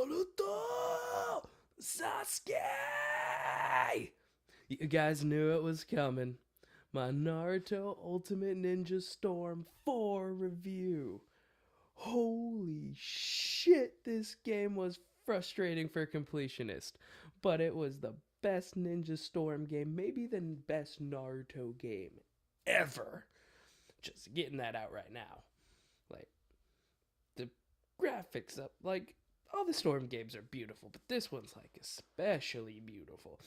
Naruto! Sasuke! You guys knew it was coming. My Naruto Ultimate Ninja Storm 4 review. Holy shit, this game was frustrating for completionist, but it was the best Ninja Storm game, maybe the best Naruto game ever. Just getting that out right now. Like, the graphics up, like, all the Storm games are beautiful, but this one's, like, especially beautiful.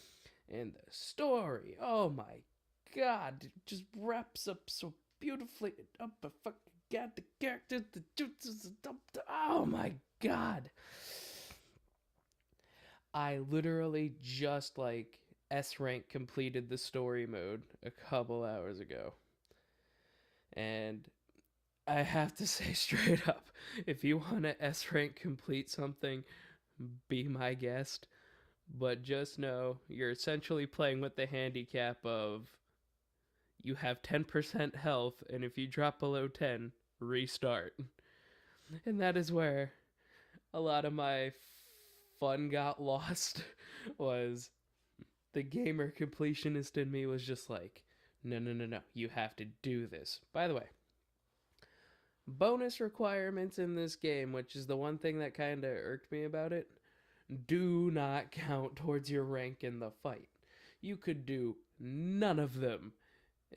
And the story, oh my god, it just wraps up so beautifully. Oh my fucking god, the characters, the jutsus, oh my god. I literally just like S rank completed the story mode a couple hours ago. And I have to say straight up, if you want to S rank complete something, be my guest. But just know you're essentially playing with the handicap of you have 10% health, and if you drop below 10, restart. And that is where a lot of my fun got lost was the gamer completionist in me was just like, no, no, no, no, you have to do this. By the way, bonus requirements in this game, which is the one thing that kind of irked me about it, do not count towards your rank in the fight. You could do none of them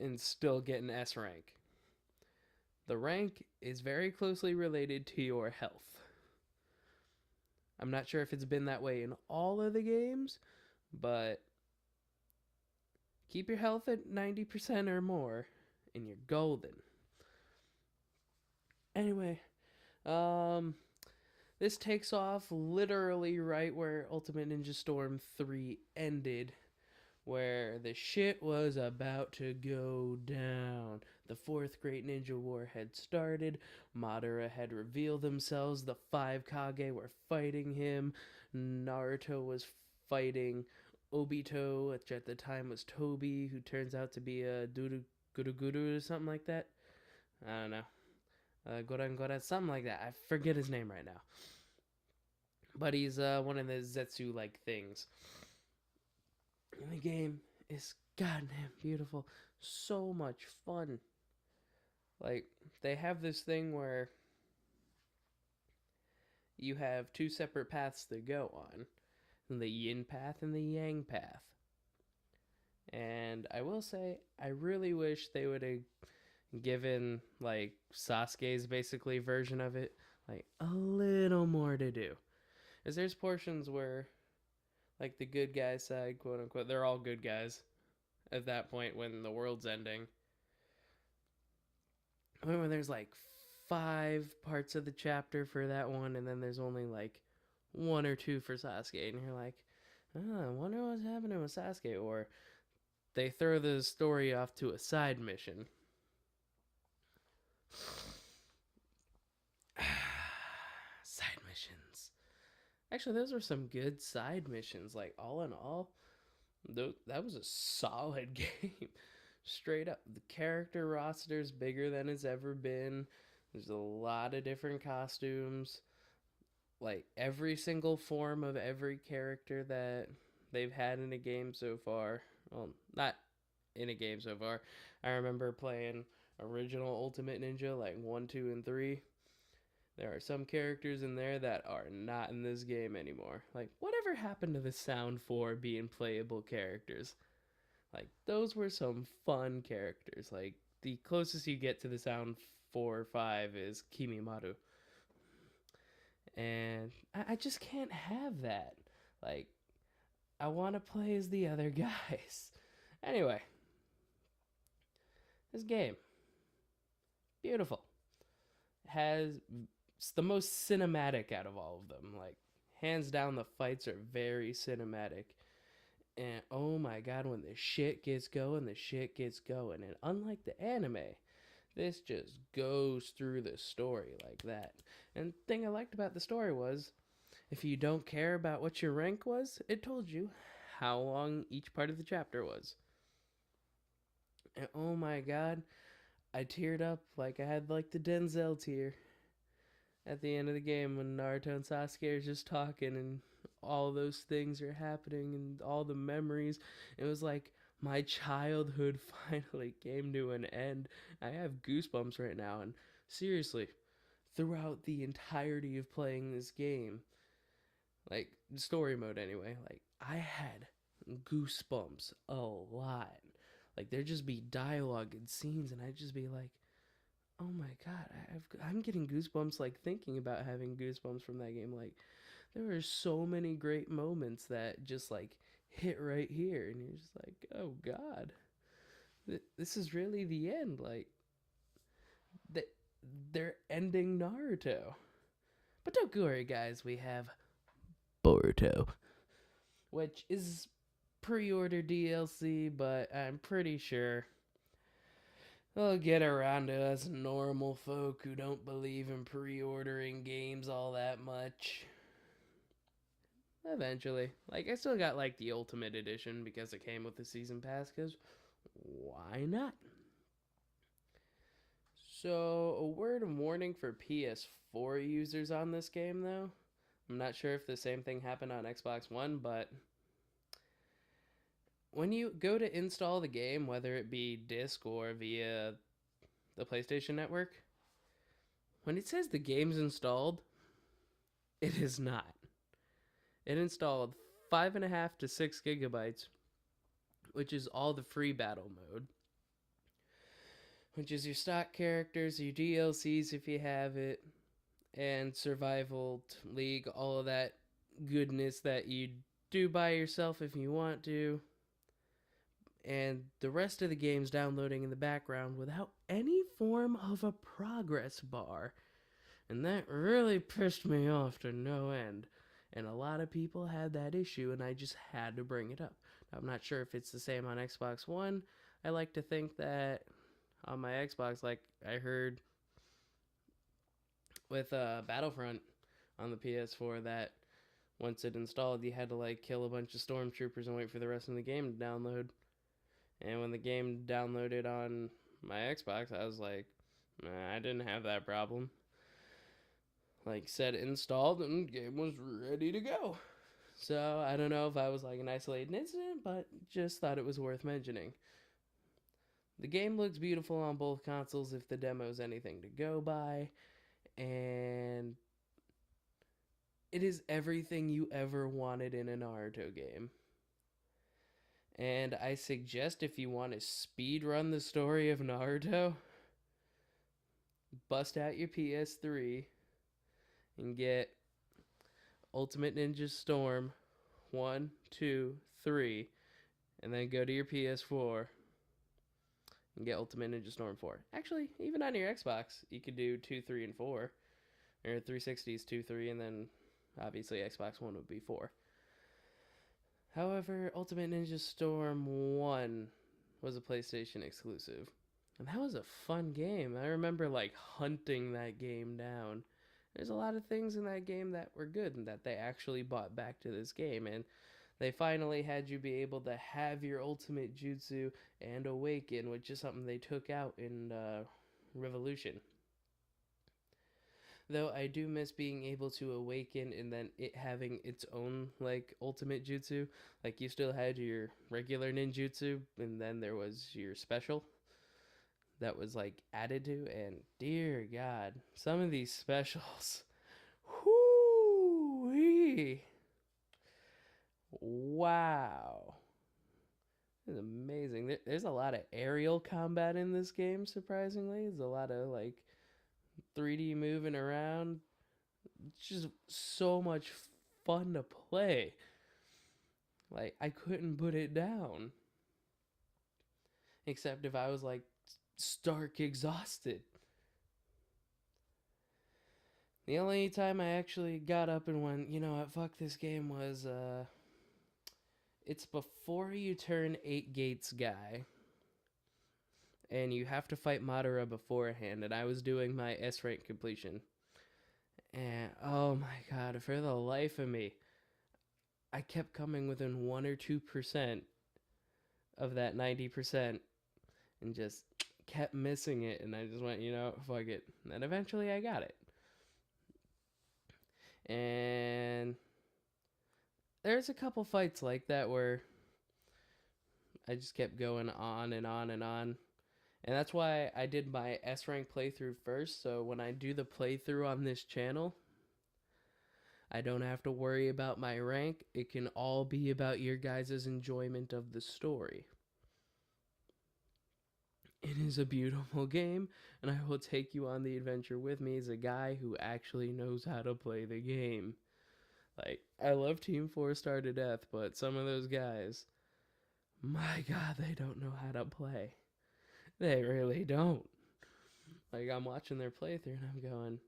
and still get an S rank. The rank is very closely related to your health. I'm not sure if it's been that way in all of the games, but keep your health at 90% or more, and you're golden. Anyway, this takes off literally right where Ultimate Ninja Storm 3 ended, where the shit was about to go down. The fourth Great Ninja War had started, Madara had revealed themselves, the five Kage were fighting him, Naruto was fighting Obito, which at the time was Toby, who turns out to be a Guru or something like that. I don't know. Goran, something like that. I forget his name right now. But he's one of the Zetsu-like things. And the game is goddamn beautiful. So much fun. Like, they have this thing where you have two separate paths to go on. The yin path and the yang path. And I will say, I really wish they would have given, like, Sasuke's basically version of it, like, a little more to do. Because there's portions where, like, the good guy side, quote unquote, they're all good guys at that point when the world's ending. When there's, like, 5 parts of the chapter for that one, and then there's only, like, 1 or 2 for Sasuke, and you're like, oh, I wonder what's happening with Sasuke. Or they throw the story off to a side mission. Side missions. Actually, those were some good side missions. Like, all in all, that was a solid game. Straight up. The character roster's bigger than it's ever been. There's a lot of different costumes. Like, every single form of every character that they've had in a game so far. Well, not in a game so far. I remember playing original Ultimate Ninja, like 1, 2, and 3. There are some characters in there that are not in this game anymore. Like, whatever happened to the Sound 4 being playable characters? Like, those were some fun characters. Like, the closest you get to the Sound 4 or 5 is Kimimaru. And I just can't have that. Like, I want to play as the other guys. Anyway, this game, beautiful. It's the most cinematic out of all of them. Like, hands down, the fights are very cinematic. And oh my god, when the shit gets going, the shit gets going. And unlike the anime, this just goes through the story like that. And the thing I liked about the story was, if you don't care about what your rank was, it told you how long each part of the chapter was. And oh my god, I teared up like I had like the Denzel tear. at the end of the game when Naruto and Sasuke are just talking and all those things are happening and all the memories. It was like my childhood finally came to an end. I have goosebumps right now, and seriously, throughout the entirety of playing this game, like story mode anyway, like I had goosebumps a lot. Like there'd just be dialogue and scenes, and I'd just be like, "Oh my god, I'm getting goosebumps like thinking about having goosebumps from that game." Like there were so many great moments that just like hit right here, and you're just like, "Oh god, this is really the end." Like they they're ending Naruto. But don't worry, guys. We have Boruto, which is pre-order DLC, but I'm pretty sure they'll get around to us normal folk who don't believe in pre-ordering games all that much. Eventually. Like, I still got, like, the Ultimate Edition because it came with the Season Pass, because why not? So, a word of warning for PS4 users on this game, though. I'm not sure if the same thing happened on Xbox One, but when you go to install the game, whether it be disc or via the PlayStation Network, when it says the game's installed, it is not. It installed 5.5 to 6 gigabytes, which is all the free battle mode, which is your stock characters, your DLCs if you have it, and Survival League, all of that goodness that you do by yourself if you want to. And the rest of the game's downloading in the background without any form of a progress bar. And that really pissed me off to no end. And a lot of people had that issue, and I just had to bring it up. Now, I'm not sure if it's the same on Xbox One. I like to think that on my Xbox, like I heard with Battlefront on the PS4, that once it installed, you had to like kill a bunch of stormtroopers and wait for the rest of the game to download. And when the game downloaded on my Xbox, I was like, nah, I didn't have that problem. Like, said installed and the game was ready to go. So I don't know if I was like an isolated incident, but just thought it was worth mentioning. The game looks beautiful on both consoles if the demo's anything to go by, and it is everything you ever wanted in a Naruto game. And I suggest if you want to speed run the story of Naruto, bust out your PS3 and get Ultimate Ninja Storm 1, 2, 3, and then go to your PS4 and get Ultimate Ninja Storm 4. Actually, even on your Xbox, you could do 2, 3, and 4. Or 360 is 2, 3, and then obviously Xbox One would be 4. However, Ultimate Ninja Storm 1 was a PlayStation exclusive. And that was a fun game. I remember like hunting that game down. There's a lot of things in that game that were good and that they actually brought back to this game. And they finally had you be able to have your ultimate jutsu and awaken, which is something they took out in Revolution. Though I do miss being able to awaken and then it having its own like ultimate jutsu. Like you still had your regular ninjutsu and then there was your special that was like added to, and dear god, some of these specials. Whoo! Wow. It's amazing. There's a lot of aerial combat in this game, surprisingly. There's a lot of like 3D moving around. It's just so much fun to play. Like, I couldn't put it down. Except if I was like stark exhausted. The only time I actually got up and went, you know what, fuck this game was, it's before you turn 8 gates guy. And you have to fight Madara beforehand, and I was doing my S rank completion. And oh my god, for the life of me, I kept coming within 1 or 2% of that 90% and just kept missing it. And I just went, you know, fuck it. And then eventually I got it. And there's a couple fights like that where I just kept going on and on and on. And that's why I did my S rank playthrough first. So when I do the playthrough on this channel, I don't have to worry about my rank. It can all be about your guys' enjoyment of the story. It is a beautiful game, and I will take you on the adventure with me as a guy who actually knows how to play the game. Like, I love Team 4 Star to death, but some of those guys, my god, they don't know how to play. They really don't. Like, I'm watching their playthrough and I'm going,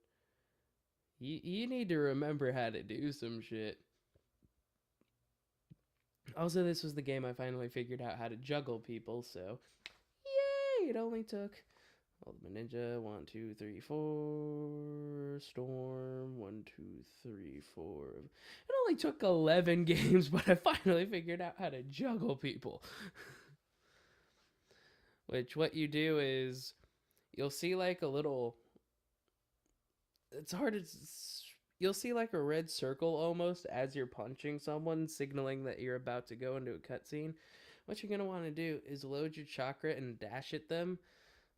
you need to remember how to do some shit. Also, this was the game I finally figured out how to juggle people, so yay! It only took Ultimate Ninja, 1, 2, 3, 4, Storm, 1, 2, 3, 4. It only took 11 games, but I finally figured out how to juggle people. Which, what you do is, you'll see like a little, it's hard to, you'll see like a red circle almost as you're punching someone, signaling that you're about to go into a cutscene. What you're going to want to do is load your chakra and dash at them,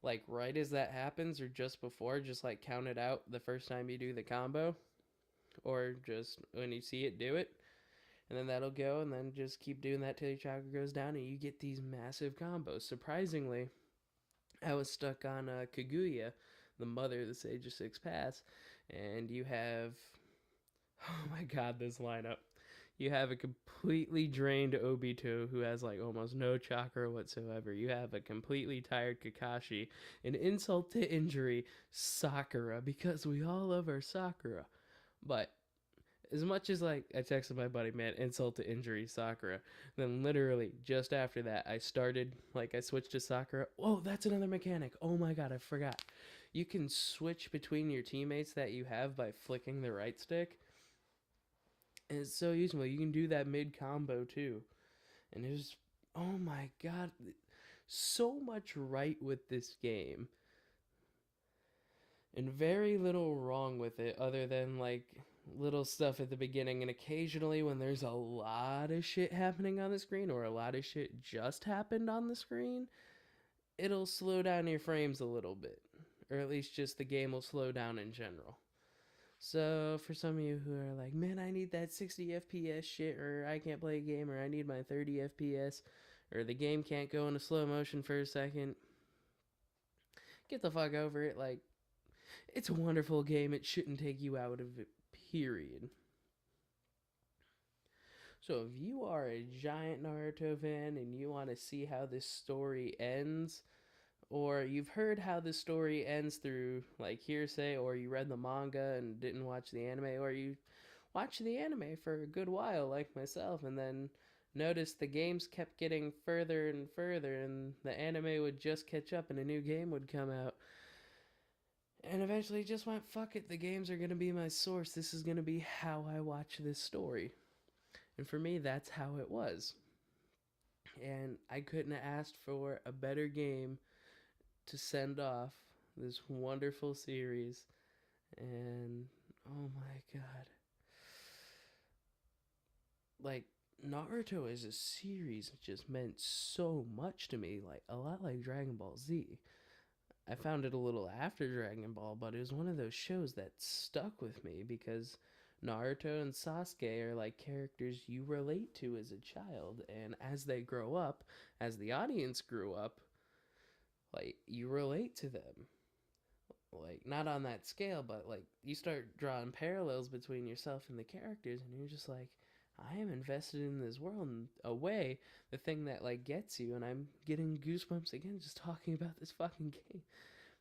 like right as that happens or just before. Just like count it out the first time you do the combo, or just when you see it, do it. And then that'll go, and then just keep doing that till your chakra goes down and you get these massive combos. Surprisingly, I was stuck on Kaguya, the mother of the Sage of Six Paths, and you have, oh my god, this lineup. You have a completely drained Obito who has like almost no chakra whatsoever. You have a completely tired Kakashi, an insult to injury Sakura, because we all love our Sakura. But as much as like I texted my buddy, man, insult to injury Sakura, then literally just after that I switched to Sakura. Oh, that's another mechanic. Oh my god, I forgot. You can switch between your teammates that you have by flicking the right stick. And it's so useful. You can do that mid combo too. And it was, oh my god, so much right with this game. And very little wrong with it other than like little stuff at the beginning, and occasionally when there's a lot of shit happening on the screen or a lot of shit just happened on the screen, it'll slow down your frames a little bit, or at least just the game will slow down in general. So for some of you who are like, man, I need that 60 FPS shit, or I can't play a game, or I need my 30 FPS, or the game can't go into slow motion for a second, get the fuck over it. Like, it's a wonderful game. It shouldn't take you out of it, period. So if you are a giant Naruto fan and you want to see how this story ends, or you've heard how the story ends through like hearsay, or you read the manga and didn't watch the anime, or you watched the anime for a good while like myself and then noticed the games kept getting further and further and the anime would just catch up and a new game would come out, and eventually just went, fuck it, the games are going to be my source, this is going to be how I watch this story. And for me, that's how it was. And I couldn't have asked for a better game to send off this wonderful series. And oh my god. Like, Naruto as a series just meant so much to me, like a lot like Dragon Ball Z. I found it a little after Dragon Ball, but it was one of those shows that stuck with me because Naruto and Sasuke are like characters you relate to as a child, and as they grow up, as the audience grew up, like you relate to them. Like not on that scale, but like you start drawing parallels between yourself and the characters, and you're just like, I am invested in this world in a way, the thing that like gets you, and I'm getting goosebumps again just talking about this fucking game.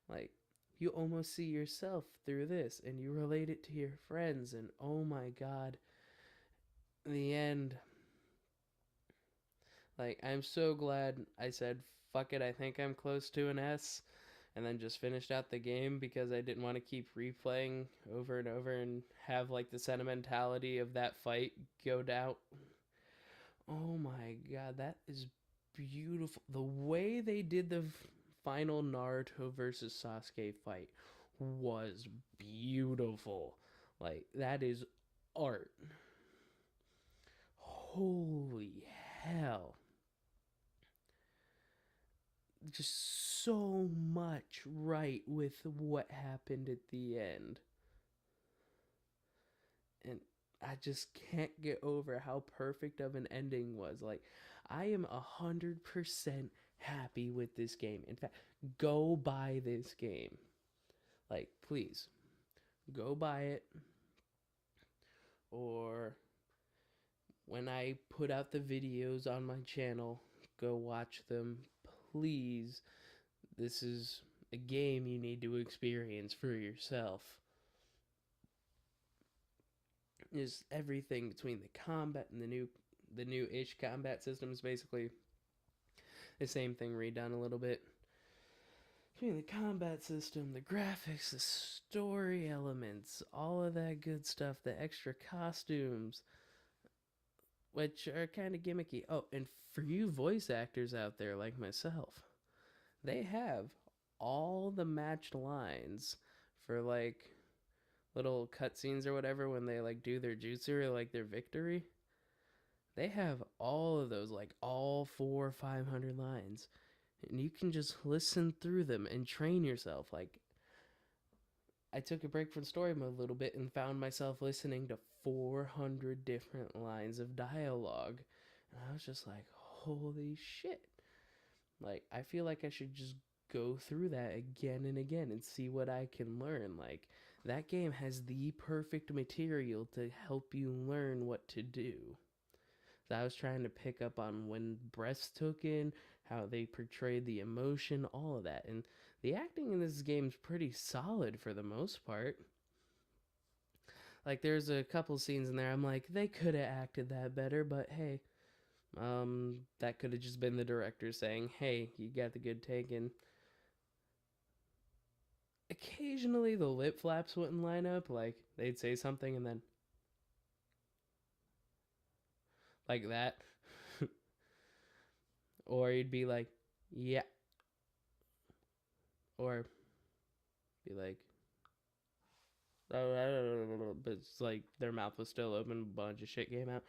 Like, you almost see yourself through this, and you relate it to your friends, and oh my god, the end. Like, I'm so glad I said, fuck it, I think I'm close to an S, and then just finished out the game because I didn't want to keep replaying over and over and have, like, the sentimentality of that fight go down. Oh my god, that is beautiful. The way they did the final Naruto versus Sasuke fight was beautiful. Like, that is art. Holy hell. Just so much right with what happened at the end. And I just can't get over how perfect of an ending was. Like, I am 100% happy with this game. In fact, go buy this game. Like, please, go buy it. Or when I put out the videos on my channel, go watch them. Please, this is a game you need to experience for yourself. Is everything between the combat and the new-ish combat system is basically the same thing redone a little bit. Between the combat system, the graphics, the story elements, all of that good stuff, the extra costumes, which are kind of gimmicky. Oh, and for you voice actors out there like myself, they have all the matched lines for like little cutscenes or whatever when they like do their jutsu or like their victory. They have all of those, like all 400 or 500 lines, and you can just listen through them and train yourself. Like, I took a break from story mode a little bit and found myself listening to 400 different lines of dialogue, and I was just like, holy shit. Like, I feel like I should just go through that again and again and see what I can learn. Like, that game has the perfect material to help you learn what to do. So I was trying to pick up on when breaths took in, how they portrayed the emotion, all of that. And the acting in this game's pretty solid for the most part. Like, there's a couple scenes in there I'm like, they could have acted that better, but hey, that could have just been the director saying, hey, you got the good take. And occasionally the lip flaps wouldn't line up. Like, they'd say something and then like that. Or you'd be like, yeah. Or be like, but it's like their mouth was still open, a bunch of shit came out.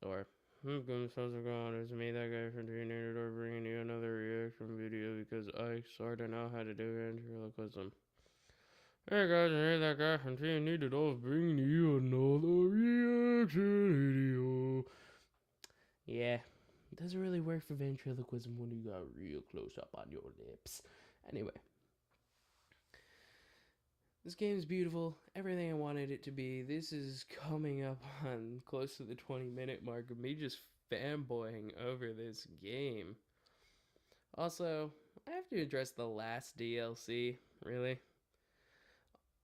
Or, goodness, how's it going? It's me, that guy from Niederdorf, bringing you another reaction video because I sort of know how to do ventriloquism. Hey guys, it's that guy from Niederdorf, bringing you another reaction video. Yeah, it doesn't really work for ventriloquism when you got real close up on your lips. Anyway, this game is beautiful, everything I wanted it to be. This is coming up on close to the 20-minute mark of me just fanboying over this game. Also, I have to address the last DLC, really.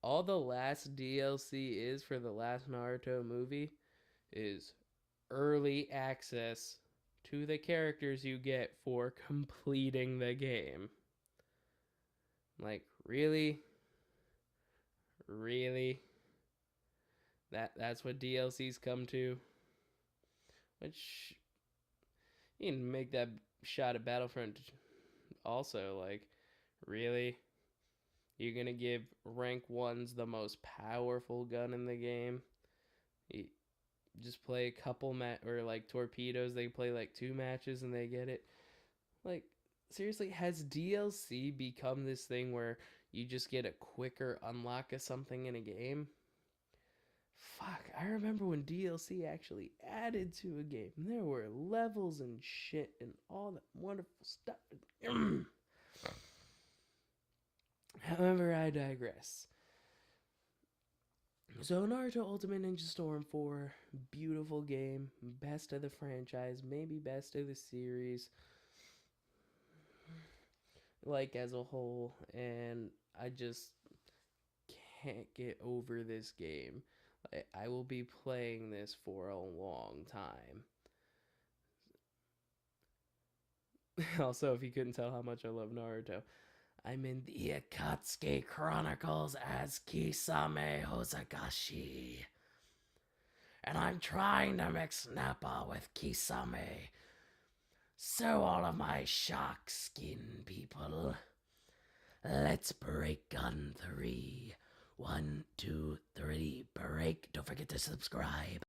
All the last DLC is for the last Naruto movie is early access to the characters you get for completing the game. Like, really? Really? That's what DLCs come to? Which, you can make that shot at Battlefront also. Like, really? You're gonna give rank 1s the most powerful gun in the game? You just play a couple or like torpedoes, they play like 2 matches and they get it. Like, seriously, has DLC become this thing where you just get a quicker unlock of something in a game? Fuck, I remember when DLC actually added to a game. There were levels and shit and all that wonderful stuff. However, I digress. So, Naruto Ultimate Ninja Storm 4, beautiful game, best of the franchise, maybe best of the series, like as a whole, and I just can't get over this game. I will be playing this for a long time. Also, if you couldn't tell how much I love Naruto, I'm in the Akatsuki Chronicles as Kisame Hosagashi. And I'm trying to mix Nappa with Kisame. So all of my shark skin people, let's break on 3. 1, 2, 3, break. Don't forget to subscribe.